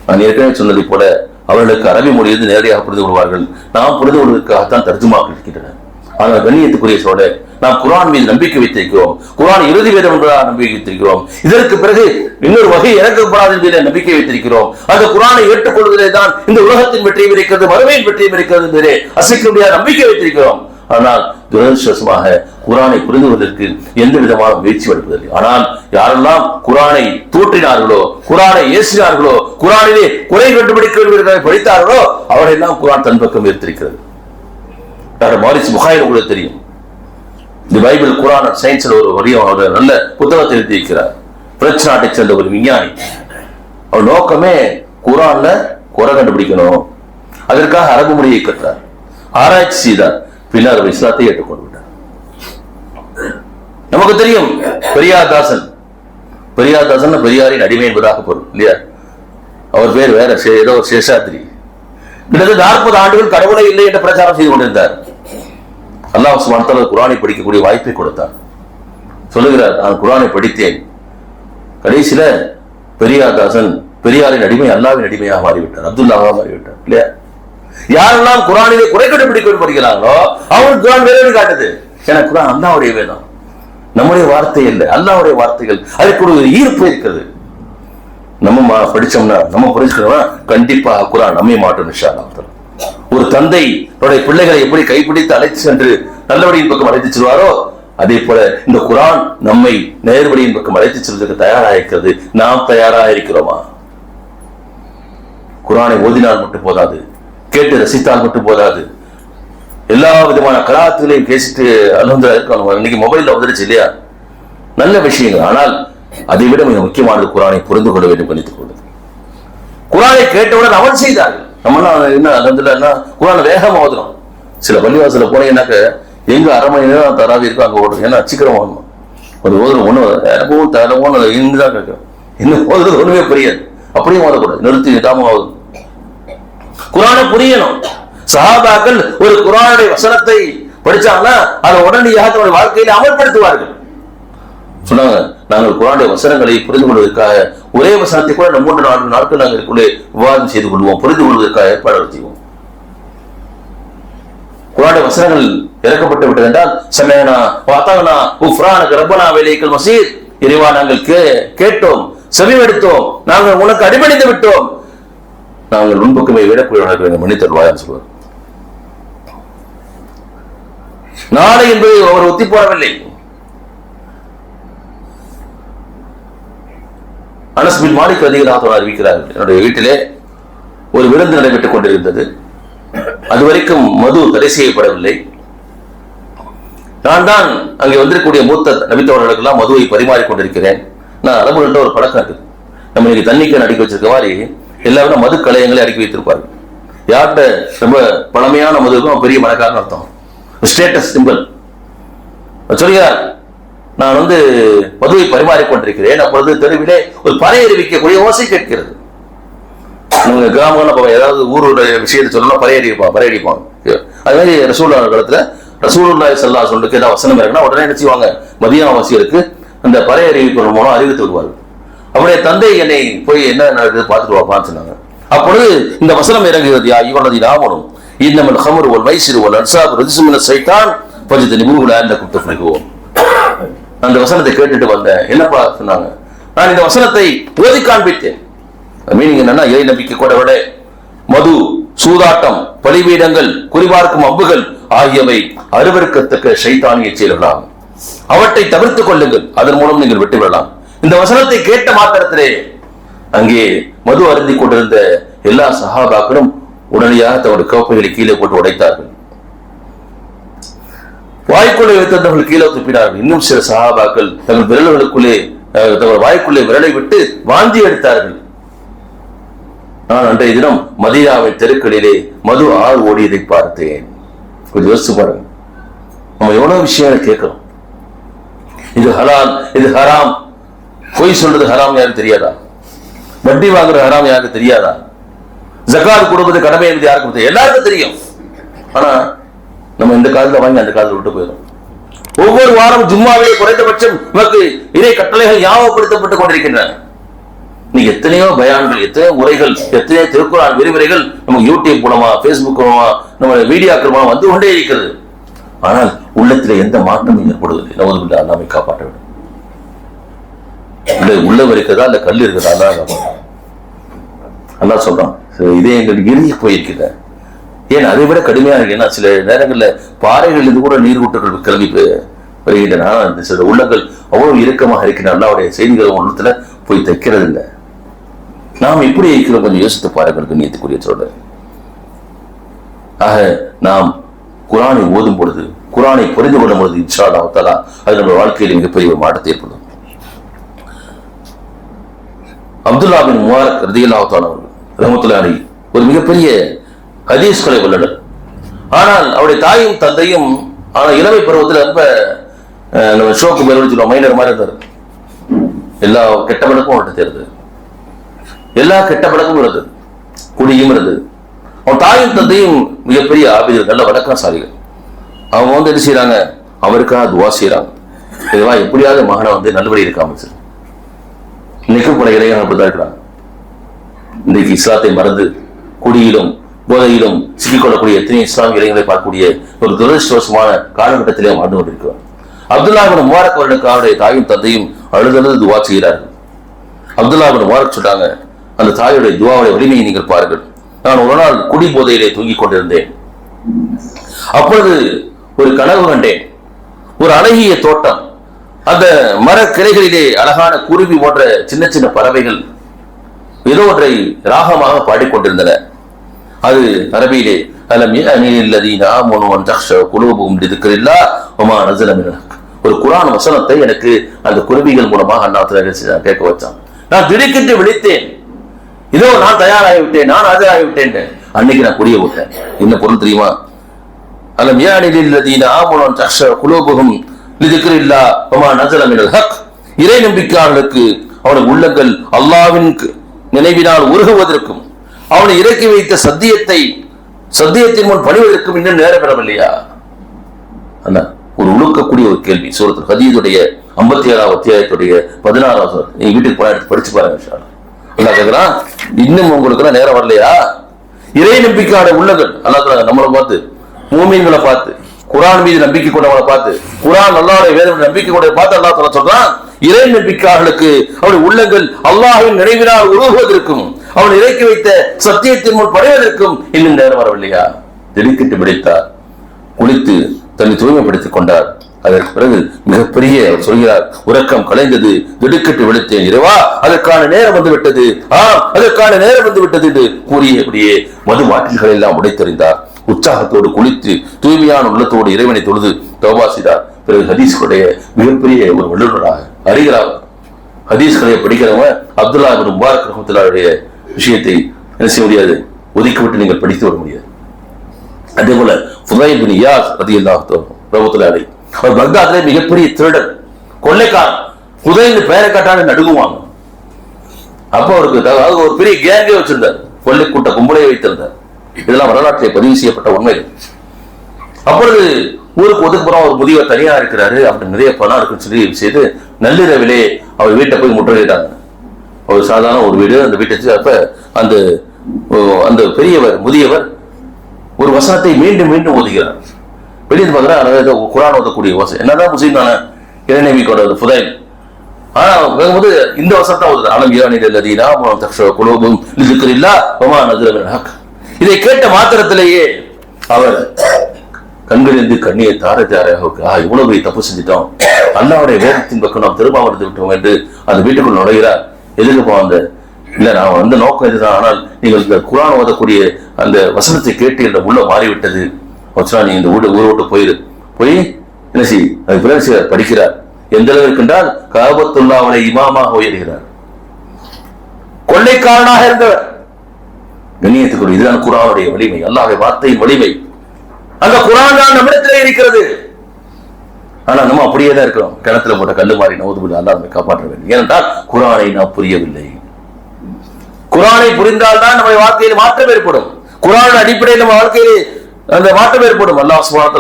நான் ஏற்கனவே சொன்னதை போல அவர்களுக்கு அரபி மொழி நேரடியாக புரிந்து கொள்வார்கள். நாம் புரிந்து கொள்வதற்காகத்தான் தர்ஜுமாக்கள் இருக்கின்றன. ஆனால் கண்ணியத்துக்குரிய சோழ நாம் குரான் மீது நம்பிக்கை வைத்திருக்கிறோம். குரான் இறுதி வேதம் என்பதாக நம்பிக்கை வைத்திருக்கிறோம். இதற்கு பிறகு இன்னொரு வகை இறக்கப்படாத என்பதில் நம்பிக்கை வைத்திருக்கிறோம். அந்த குரானை ஏற்றுக்கொள்வதிலே தான் இந்த உலகத்தின் வெற்றியும் இருக்கிறது, மறுமையின் வெற்றியும் இருக்கிறது என்பதிலே அசைக்க முடியாத நம்பிக்கை வைத்திருக்கிறோம். ஆனால் துரதிருஷ்டவசமாக குரானை புரிந்துவதற்கு எந்த விதமான முயற்சி எடுப்பதில்லை. ஆனால் யாரெல்லாம் குரானை தூற்றினார்களோ, குரானை ஏசினார்களோ, குரானிலே குறை கண்டுபிடிக்க படித்தார்களோ அவரெல்லாம் குரான் தன் பக்கம் எடுத்திருக்கிறது. டாக்டர் மாரிஸ் புகாரி உங்களுக்கு தெரியும், தி பைபிள் குரான் அண்ட் சயின்ஸ் ஒரு நல்ல புத்தகத்தை எழுதியிருக்கிறார். பிரெஞ்சு நாட்டை சேர்ந்த ஒரு விஞ்ஞானி. அவர் நோக்கமே குரான்ல குறை கண்டுபிடிக்கணும். அதற்காக அரபு மொழியை கற்றார், ஆராய்ச்சி செய்தார். பின்னர் அவர் இஸ்லாத்தை ஏற்றுக்கொண்டு விட்டார். நமக்கு தெரியும் பெரியார் தாசன் பெரியாரின் அடிமை என்பதாக பொருள் இல்லையா? அவர் பேர் வேற ஏதோ ஒரு சேஷாத்ரி. கிட்டத்தட்ட 40 ஆண்டுகள் கடவுளை இல்லை என்ற பிரச்சாரம் செய்து கொண்டிருந்தார். அல்லாஹ் சுப்ஹானஹு வ தஆலா குர்ஆனை படிக்கக்கூடிய வாய்ப்பை கொடுத்தார். சொல்லுகிறார், நான் குர்ஆனை படித்தேன். கடைசியில பெரியார்தாசன் பெரியாரின் அடிமை அல்லாவின் அடிமையாக மாறிவிட்டார், அப்துல்லாவாக மாறிவிட்டார் இல்லையா? யாரெல்லாம் குர்ஆனிலே குறை கண்டுபிடிக்க படிக்கிறாங்களோ அவங்களுக்கு குர்ஆன் வேறு காட்டுது. ஏன்னா குர்ஆன் அல்லாஹ்வுடைய வேதம், நம்முடைய வார்த்தை இல்லை, அல்லாஹ்வுடைய வார்த்தைகள். அதுக்கு ஒரு ஈர்ப்பு இருக்கிறது. நம்ம படிச்சோம்னா நம்ம புரிஞ்சுக்கணும்னா கண்டிப்பா குர்ஆன் நம்மை மாட்டோம் இன்ஷா அல்லாஹ். ஒரு தந்தை தன்னுடைய பிள்ளைகளை எப்படி கைப்பிடித்து அழைத்து சென்று நல்லபடியின் பக்கம் அழைத்து செல்வாரோ அதே போல இந்த குர்ஆன் நம்மை நேர்வழியின் பக்கம் அழைத்து செல்வதற்கு தயாராக இருக்கிறது. நாம் தயாராக இருக்கிறோமா? குர்ஆனை ஓதினால் மட்டும் போதாது, கேட்டு ரசித்தால் மட்டும் போதாது, எல்லா விதமான கலாத்துகளையும் பேசிட்டு அல்ஹம்துலில்லாஹ் இருக்கணும். இன்னைக்கு மொபைல்ல வந்துருச்சு இல்லையா, நல்ல விஷயங்கள். ஆனால் அதை விட மிக முக்கியமானது குர்ஆனை புரிந்து கொள்ள வேண்டும். கணித்துக் கொள்வது. குர்ஆனை கேட்டவுடன் அமல் செய்தார்கள். நம்மளாம் என்ன அல்ஹம்துலில்லாஹ் குர்ஆனை வேகமா ஓதுறோம். சில பள்ளிவாசல போனீங்கன்னாக்க எங்க அரை மணி நேரம் தராவி இருக்கும் அங்க ஓடுறோம். ஏன்னா சீக்கிரம் ஓடணும். ஒரு ஓதுற ஒண்ணு தரவும் இன்னுதான் கேட்கும். இன்னும் ஓதுறது ஒண்ணுமே புரியாது. அப்படியும் ஓதக்கூடாது, நிறுத்தி நிதாம ஓதும். குர்ஆனை புரியணும். சஹாபாக்கள் ஒரு குர்ஆனுடைய வசனத்தை படிச்சாங்கன்னா அதை உடனடியாக தன்னுடைய வாழ்க்கையில அமல்படுத்துவார்கள். சொன்னாங்க, நாங்கள் குர்ஆனுடைய வசனங்களை புரிந்து கொள்வதற்காக ஒரே வசனத்தை கூட 3-4 நாட்கள் நாங்கள் இதுக்குள்ளே விவாதம் செய்து கொள்வோம், புரிந்து கொள்வதற்காக ஏற்பாடு செய்வோம். குர்ஆனுடைய வசனங்கள் இறக்கப்பட்டு விட்டது என்றால் சமயனா வாத்தானா குஃப்ரானக ரப்பனா வலைக்கல் மஸீர், இறைவா நாங்கள் கேட்டோம், செவிமடுத்தோம், நாங்கள் உனக்கு அடிபணிந்து விட்டோம், நாங்கள் முன்பக்கமே விடக்கூடிய மன்னித்தருள்வாயான்னு சொல்வார். நாளை என்பதை அவர் ஒத்தி போடவில்லை. அனஸ் பின் மாலிக் ரலியல்லாஹு அறிவிக்கிறார்கள், என்னுடைய வீட்டிலே ஒரு விருந்து நடைபெற்றுக் கொண்டிருந்தது. அதுவரைக்கும் மது தடை செய்யப்படவில்லை. நான் தான் அங்கே வந்திருக்கக்கூடிய மூத்த நபித்தவர்களுக்கு எல்லாம் மதுவை பரிமாறிக் கொண்டிருக்கிறேன். நான் அரபுகள்கிட்ட ஒரு பழக்கம் இருக்கு. நம்ம இன்னைக்கு தண்ணிக்கு அடுக்கி வச்சிருக்க மாதிரி எல்லாரும் மது கலையங்களை அடுக்கி வைத்திருப்பார்கள். யார்கிட்ட ரொம்ப பழமையான மதுக்கும் பெரிய மனக்காரன் அர்த்தம், ஸ்டேட்டஸ் சிம்பிள். சொல்கிறார், நான் மதுவை பரிமாறிக் கொண்டிருக்கிறேன். அப்பொழுது தெருவிலே ஒரு பறை அறிவிக்கக்கூடிய ஓசை கேட்கிறது. கிராமங்கள் ஏதாவது ஊருடைய விஷயத்தை சொல்லணும், பறை அடிப்பாங்க. அது மாதிரி ரசூலுல்லாஹி காலத்துல ரசூலுல்லாஹி ஸல்லல்லாஹு அலைஹி வஸல்லம் ஏதாவது வசனம் இருக்குன்னா உடனே என்ன செய்வாங்க, மதீனா வாசிகளுக்கு அந்த பறை அறிவிப்பு மூலம் அறிவித்து விடுவார்கள். அவருடைய தந்தை என்னை போய் என்ன நடக்குது பார்த்துட்டு வாப்பான்னு சொன்னாங்க. அப்பொழுது இந்த வசனம் இறங்குகிறது, யா அய்யுஹல்லதீன ஆமனூ இன்னமல் ஹம்ரு வல் மைசிரு வல் அன்சாபு ரிஜ்ஸும் மினஷ் ஷைத்தான் ஃபஜ்தனிபூஹு லஅல்லக்கும் துஃப்லிஹூன். அந்த வசனத்தை கேட்டுட்டு வந்தேன். என்னப்பா சொன்னாங்க, நான் இந்த வசனத்தை ஓதி காண்பித்தேன். மீனிங் என்னன்னா, இறை நம்பிக்கை கொண்டவர்களே, மது, சூதாட்டம், பலிபீடங்கள், குறிபார்க்கும் அம்புகள் ஆகியவை அருவருக்கத்தக்க ஷைத்தானிய செயல்களாகும். அவற்றை தவிர்த்துக் கொள்ளுங்கள், அதன் மூலம் நீங்கள் வெற்றி பெறலாம். இந்த வசனத்தை கேட்ட மாத்திரத்திலே அங்கே மது அருந்தி கொண்டிருந்த எல்லா சஹாபாக்களும் உடனடியாக தங்களுடைய கோப்பைகளை கீழே போட்டு உடைத்தார்கள். வாய்க்குள்ளே வைத்தவர்கள் கீழே துப்பினார்கள். இன்னும் சில சஹாபாக்கள் தங்கள் விரல்களுக்குள்ளே தங்கள் வாய்க்குள்ளே விரலை விட்டு வாந்தி எடுத்தார்கள். நான் அன்றைய தினம் மதீனாவின் தெருக்களிலே மது ஆறு ஓடியதை பார்த்தேன். கொஞ்சம் யோசிச்சு பாருங்க, நம்ம எவ்வளவு விஷயங்களை கேட்கிறோம். இது ஹலால், இது ஹராம், பொய் சொல்றது ஹராம் யாருக்கு தெரியாதா? வட்டி வாங்குற ஹராம் யாருக்கு தெரியாதா? ஜகாத் கொடுப்பது கடமை என்பது யாருக்கும் தெரியும், எல்லாருக்கும் தெரியும். ஆனா நம்ம இந்த காலத்துல வாங்கி அந்த காலத்துல விட்டு போயிடும். ஒவ்வொரு வாரம் ஜும்மாவிலே குறைந்தபட்சம் நமக்கு இறை கட்டளைகள் ஞாபகப்படுத்தப்பட்டுக் கொண்டிருக்கின்றன. நீங்க எத்தனையோ பயான்கள், எத்தனையோ உரைகள், எத்தனையோ திருக்குர்ஆன் விரிவுரைகள் நமக்கு யூடியூப் மூலமா, பேஸ்புக் மூலமா, நம்ம வீடியோக்கள் மூலமா வந்து கொண்டே இருக்கிறது. ஆனால் உள்ளத்தில் எந்த மாற்றமும் ஏற்படுவதில்லை. நவுதுபில்லாஹ், நம்மை காப்பாற்ற வேண்டும். உள்ளம் இருக்கிறதா இல்ல கல் இருக்கிறதா? அல்லாஹ் சொல்றான், இதே எங்களுக்கு இறுதி போயிருக்கிற. ஏன் அதை விட கடுமையா இருக்கு. ஏன்னா சில நேரங்கள்ல பாறைகள் இது கூட நீர்வூட்டுகள் கிளம்பி வருகின்றன. சில உள்ளங்கள் அவ்வளவு இறுக்கமாக இருக்கின்றன. அல்லாஹ்வுடைய செய்திகள் உள்ளத்துல போய் தைக்கிறது இல்லை. நாம் எப்படி இருக்கிறோம் கொஞ்சம் யோசித்து பாருங்கள் கண்ணியத்துக்குரிய சொல்ற. ஆக நாம் குர்ஆனை ஓதும் பொழுது, குர்ஆனை புரிந்து கொள்ளும் பொழுது இன்ஷா அல்லாஹ் தஆலா அது நம்ம வாழ்க்கையில் மிகப்பெரிய ஒரு மாற்றத்தை ஏற்படும். அப்துல்லா பின் முபாரக் ரலியல்லாஹு தஆலா அவர்கள் ரஹ்மத்துல்லாஹி அலைஹி ஒரு மிகப்பெரிய ஹதீஸ் கொலை வல்லவர். ஆனால் அவருடைய தாயும் தந்தையும் இளமை பருவத்தில் ரொம்ப நம்ம ஷோக்கு மேல் சொல்லுவோம், மைனர் மாதிரி இருந்தார். எல்லா கெட்டவனுக்கும் அவர்கிட்ட தெரியுது. எல்லா கெட்ட பழக்கமும் இருந்தது, குடியும் இருந்தது. அவன் தாயும் தந்தையும் மிகப்பெரிய ஆபிதர்கள், நல்ல வழக்கசாலிகள். அவங்க வந்து என்ன செய்யறாங்க, அவருக்காக துவா செய்யறாங்க, இதெல்லாம் எப்படியாவது மகனை வந்து நல்லபடி இருக்காம சார். இன்னைக்கும் பல இளைஞர்கள் அப்படிதான் இருக்கிறாங்க. இன்றைக்கு இஸ்லாத்தை மறந்து குடியிலும் போதையிலும் சிக்கிக்கொள்ளக்கூடிய எத்தனை இஸ்லாமிய இளைஞர்களை பார்க்கக்கூடிய ஒரு துரதிருஷ்டவசமான காலகட்டத்திலே வாழ்ந்து கொண்டிருக்கிறார். அப்துல்லா இப்னு முபாரக் அவர்களுக்கு அவருடைய தாயும் தந்தையும் அழுதழுது துவா செய்கிறார்கள். அப்துல்லா இப்னு முபாரக் சொல்றாங்க, அந்த தாயுடைய துவாவுடைய வலிமையை நீங்கள் பாருங்கள். நான் ஒரு நாள் குடி போதையிலே தூங்கிக் கொண்டிருந்தேன். அப்பொழுது ஒரு கனவு கண்டேன். ஒரு அழகிய தோட்டம், அந்த மர கிளைகளிலே அழகான குருவி போன்ற சின்ன சின்ன பறவைகள் ஏதோ ஒன்றை ராகமாக பாடிக்கொண்டிருந்தன. அது அரபியிலே ஒரு குர்ஆன் வசனத்தை எனக்கு அந்த குருவிகள் மூலமாக அல்லாஹ் கேட்க வச்சான். நான் திடுக்கிட்டு விழித்தேன். இதோ நான் தயாராகிவிட்டேன், நான் ஆஜராகிவிட்டேன். அன்னைக்கு நான் புரிய விட்டேன். என்ன பொருள் தெரியுமா? அலம் யானில்லதீன ஆமனு தக்ஷா குலூபுஹும் லிதிக்ரில்லாஹ் வமா நஸல மினல் ஹக். இறை நம்பிக்கையாளர்களுக்கு அவனுடைய உள்ளங்கள் அல்லாஹ்வின் நினைவினால் உருகுவதற்கும் அவனை இறக்கி வைத்த சத்தியத்தின் முன் பணிவதற்கும் இன்னும் நேரம் பெறவில்லையா? அண்ணா, ஒரு உழுக்கக்கூடிய ஒரு கேள்வி. சூரத்துல் ஹதீதுடைய 57ஆம் அத்தியாயத்துடைய 16ஆவது நீங்க வீட்டுக்கு போய் படிச்சு பாருங்க. அல்லாஹ் கேக்குறான், இன்னும் உங்களுக்கு நேரம் வரலையா? இறை நம்பிக்கையான உள்ளங்கள் அல்லாஹ் நம்மளை பார்த்து, மூமின்களை பார்த்து, குர்ஆன் மீது நம்பிக்கை கொண்டவங்களை பார்த்து, குர்ஆன் அல்லாஹ்வுடைய வேதம் நம்பிக்கை கொண்டதை பார்த்து அல்லாஹ் தஆலா சொல்றான், இறை நம்பிக்கையாளர்களுக்கு அவருடைய உள்ளங்கள் அல்லாஹ்வின் நினைவினால் உருகுவதற்கும் அவன் இறக்கி வைத்த சத்தியத்தின் முன் படைவதற்கும் இன்னும் நேரம் வரவில்லையா? திடுக்கிட்டு விழித்தார், குளித்து தன்னை தூய்மைப்படுத்திக் கொண்டார். அதற்கு பிறகு மிகப்பெரிய சொல்கிறார், உறக்கம் கலைந்தது, திடுக்கிட்டு விழித்தேன், இறைவா அதற்கான நேரம் வந்து விட்டது, அதற்கான நேரம் வந்து விட்டது என்று கூறியபடியே மது மாட்டில்களை எல்லாம் உடைத்தெறிந்தார். உற்சாகத்தோடு குளித்து தூய்மையான உள்ளத்தோடு இறைவனை தொழுது தௌபா செய்தார். பிறகு ஹதீஸ்களுடைய மிகப்பெரிய ஒரு வல்லுநராக அறிகிறார். ஹதீஸ்களை படிக்கிறவங்க அப்துல்லா இப்னு முபாரக் ரஹ்மத்துல்லாஹிடைய விஷயத்தை என்ன செய்ய முடியாது, ஒதுக்கிவிட்டு நீங்கள் படித்து வர முடியாது. அதே போல ஃபுதைல் பின் இயாஸ் ரலியல்லாஹு ரஹ்மத்துல்லாஹி அலைஹி, அவர் பக்தாதிலே மிகப்பெரிய திருடன், கொள்ளைக்காரன். ஃபுதைல் பெயரை காட்டாலே நடுங்குவாங்க. அப்ப அவருக்கு ஒரு பெரிய கேங்கே வச்சிருந்தார், கொள்ளை கூட்ட கும்பலையை வைத்திருந்தார். இதெல்லாம் வரலாற்றிலே பதிவு செய்யப்பட்ட உண்மைகள். அப்பொழுது ஊருக்கு ஒதுக்குப்புறம் ஒரு முதியவர் தனியா இருக்கிறாரு, அப்படி நிறைய பணம் இருக்குன்னு சொல்லி செய்து நள்ளிரவிலே அவர் வீட்டை போய் முற்றுகையிட்டாங்க. ஒரு சாதாரண ஒரு வீடு, அந்த வீட்டை அப்ப அந்த பெரியவர் முதியவர் ஒரு வசனத்தை மீண்டும் மீண்டும் ஓதுகிறார். வெளியே பார்க்குறா குர்ஆன் ஓதக்கூடிய வசனம், என்னதான் முஸ்லீம் தானே, இறைநபி கொண்டது ஃபுதைல். ஆனா போது இந்த வசனத்தை ஓதுறார், அலம் யானில்லதீன ஆமனு தக்ஷா குலூபுஹும் லிதிக்ரில்லாஹ் வமா நஸல மினல் ஹக். இதை கேட்ட மாத்திரத்திலேயே அவர் கண்களிலிருந்து கண்ணியை தாரதாராக, இவ்வளவு தப்பு செஞ்சிட்டோம், அல்லாஹ்வுடைய வேதத்தின் பக்கம் நாம் திரும்ப வந்து விட்டோம் என்று அந்த வீட்டுக்குள் நுழைகிறார். எதுக்கு போவாங்க? இல்ல, நான் வந்த நோக்கம் இதுதான், ஆனால் நீங்கள் இந்த குர்ஆன் ஓதக்கூடிய அந்த வசனத்தை கேட்டு என்ற உள்ள மாறிவிட்டது. நீ இந்த ஊரை விட்டு போய் என்ன செய், அது பிறகு படிக்கிறார். எந்த அளவிற்கு என்றால் கஅபத்துல்லாஹ்வுடைய இமாமாக உயர்கிறார். கொள்ளைக்காரனாக இருந்தவர் கண்ணியத்துக்குரிய, இதுதான் குர்ஆனுடைய வலிமை, அல்லாஹ்வுடைய வார்த்தையின் வலிமை. அந்த குர்ஆன் தான் நம்மிடத்திலே இருக்கிறது. ஆனா நம்ம அப்படியே தான் இருக்கிறோம், கிணத்துல போட்ட கல்லு மாறி நவுதுபில்லாஹ், அல்லாஹ் நம்மை காப்பாற்ற வேண்டும். ஏனென்றால் குர்ஆனை நாம் புரியவில்லை. குர்ஆனை புரிந்தால் தான் நம்ம வாழ்க்கையில் மாற்றம் ஏற்படும். குர்ஆனின் அடிப்படையில் நம்ம வாழ்க்கையில் அந்த மாற்றம் ஏற்படும். அல்லாஹ் சுப்ஹானஹு வ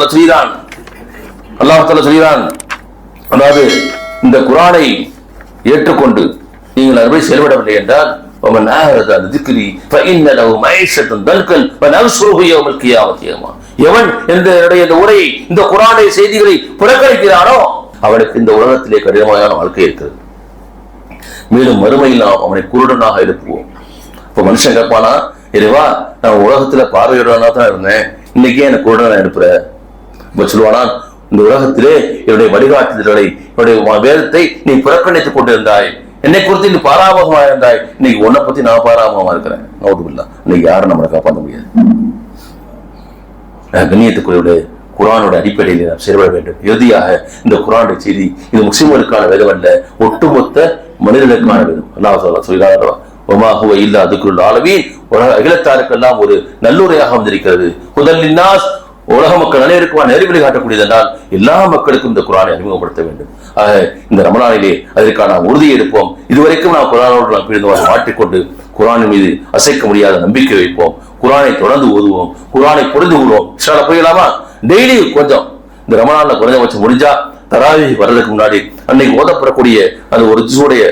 தஆலா சொல்கிறான், அதாவது இந்த குர்ஆனை ஏற்றுக்கொண்டு நீங்கள் அதை செயல்படவில்லை என்றால் எவன் இந்த உரையை, இந்த குர்ஆனுடைய செய்திகளை புறக்கணிக்கிறானோ அவனுக்கு இந்த உலகத்திலே கடினமான வாழ்க்கை இருக்கிறது. மேலும் மறுமையில் நாம் அவனை குருடனாக எழுப்புவோம். இப்ப மனுஷன் கேட்பானா, இறைவா நான் உலகத்துல பார்வையுடனா தான் இருந்தேன், இன்னைக்கே எனக்கு குருடனா எழுப்புற? இப்ப சொல்லுவானா, இந்த உலகத்திலே என்னுடைய வழிகாட்டுதல்களை, என்னுடைய வேதத்தை நீ புறக்கணித்துக் கொண்டிருந்தாய், என்னை குறித்து நீ பாராமுகமா இருந்தாய், இன்னைக்கு உன்னை பத்தி நான் பாராமுகமா இருக்கிறேன். நவுதுபில்லாஹ், இன்னைக்கு யாரும் நம்மளை காப்பாற்ற முடியாது. கண்ணியத்துக்குரிய குர்ஆனோட அடிப்படையில் நாம் செயல்பட வேண்டும். இறுதியாக இந்த குர்ஆனுடைய செய்தி இது முஸ்லிம்களுக்கான வேதம் அல்ல, ஒட்டுமொத்த மனிதர்களுக்கான வேதம். அல்லாஹ் சொல்கிறார், வமா ஹுவ இல்லா திக்ருல் ஆலமீன், அகிலத்தாருக்கெல்லாம் ஒரு நல்லுரையாக வந்திருக்கிறது. ஹுதல் லின்னாஸ், உலக மக்கள் அனைவருக்கும் நெறிமுறை காட்டக்கூடியது என்றால் எல்லா மக்களுக்கும் இந்த குர்ஆனை அறிமுகப்படுத்த வேண்டும். ஆக இந்த ரமலானிலே அதற்கான நாம் உறுதியை எடுப்போம். இதுவரைக்கும் நாம் குர்ஆனோடு நாம் மாற்றிக்கொண்டு குர்ஆனின் மீது அசைக்க முடியாத நம்பிக்கை வைப்போம். குர்ஆனை தொடர்ந்து ஓதுவோம், குர்ஆனை புரிந்து கொள்வோம். இன்ஷா அல்லாஹ் போயிடலாமா? டெய்லி கொஞ்சம் இந்த ரமலான்ல குறைஞ்சபட்சம் முடிஞ்சா தராவி வர்றதுக்கு முன்னாடி அன்னைக்கு ஓதப்படக்கூடிய அந்த ஒரு ஜூடைய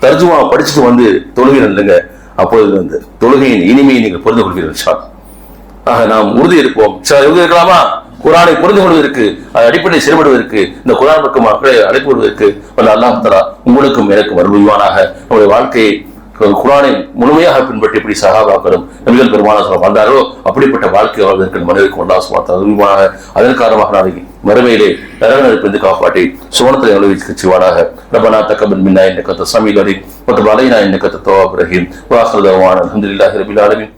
தர்ஜுமா படிச்சுட்டு வந்து தொழுகை இல்லைங்க. அப்பொழுது அந்த தொழுகையின் இனிமையை நீங்கள் புரிந்து கொள்வீர்கள். ஆக நாம் உறுதி இருப்போம். உறுதி இருக்கலாமா? குர்ஆனை புரிந்து கொள்வதற்கு, அது அடிப்படை செயல்படுவதற்கு, இந்த குர்ஆன் பக்கம் மக்களை அழைப்பு வருவதற்கு அல்லாஹ் தஆலா உங்களுக்கும் எனக்கும் அருள்வானாக. நம்முடைய வாழ்க்கையை குர்ஆனை முழுமையாக பின்பற்றி எப்படி சஹாபாக்களும் நபிகள் பெருமானார் வந்தாரோ அப்படிப்பட்ட வாழ்க்கை வாழ்வதற்கு மனிதருக்கு அல்லாஹ் சுப்ஹானஹு வ தஆலா அருள்வானாக. அதன் காரணமாக நாளைக்கு மறுமையிலே நரக நெருப்பிலிருந்து காப்பாற்றி சுவனத்தை அனுபவிச்சுவானாக. ரப்பனா தக்கபல் மின்னா இன்னக அன்த ஸமீஉல் அலீம் வ துப் அலைனா இன்னக அன்த தவ்வாபுர் ரஹீம். வ ஆகிரு தஅவானா அல்ஹம்துலில்லாஹி ரப்பில் ஆலமீன்.